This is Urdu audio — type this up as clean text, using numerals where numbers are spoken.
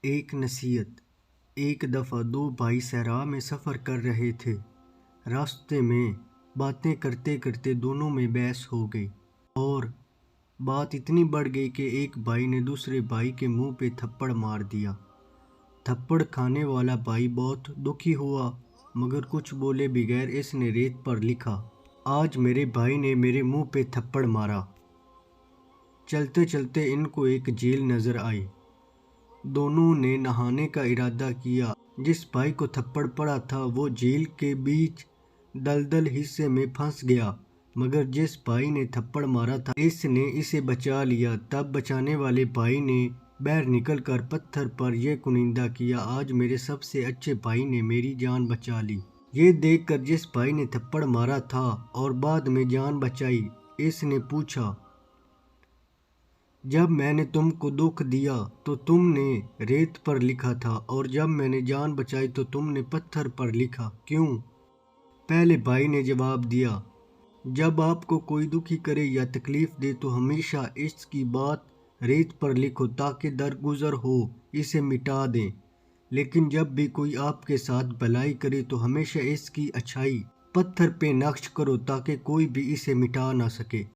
ایک نصیحت۔ ایک دفعہ دو بھائی صحرا میں سفر کر رہے تھے۔ راستے میں باتیں کرتے کرتے دونوں میں بحث ہو گئی اور بات اتنی بڑھ گئی کہ ایک بھائی نے دوسرے بھائی کے منہ پہ تھپڑ مار دیا۔ تھپڑ کھانے والا بھائی بہت دکھی ہوا مگر کچھ بولے بغیر اس نے ریت پر لکھا، آج میرے بھائی نے میرے منہ پہ تھپڑ مارا۔ چلتے چلتے ان کو ایک جھیل نظر آئی۔ دونوں نے نہانے کا ارادہ کیا۔ جس بھائی کو تھپڑ پڑا تھا وہ جھیل کے بیچ دلدل حصے میں پھنس گیا مگر جس بھائی نے تھپڑ مارا تھا اس نے اسے بچا لیا۔ تب بچانے والے بھائی نے باہر نکل کر پتھر پر یہ کنیندہ کیا، آج میرے سب سے اچھے بھائی نے میری جان بچا لی۔ یہ دیکھ کر جس بھائی نے تھپڑ مارا تھا اور بعد میں جان بچائی اس نے پوچھا، جب میں نے تم کو دکھ دیا تو تم نے ریت پر لکھا تھا اور جب میں نے جان بچائی تو تم نے پتھر پر لکھا، کیوں؟ پہلے بھائی نے جواب دیا، جب آپ کو کوئی دکھی کرے یا تکلیف دے تو ہمیشہ اس کی بات ریت پر لکھو تاکہ درگزر ہو اسے مٹا دیں، لیکن جب بھی کوئی آپ کے ساتھ بھلائی کرے تو ہمیشہ اس کی اچھائی پتھر پہ نقش کرو تاکہ کوئی بھی اسے مٹا نہ سکے۔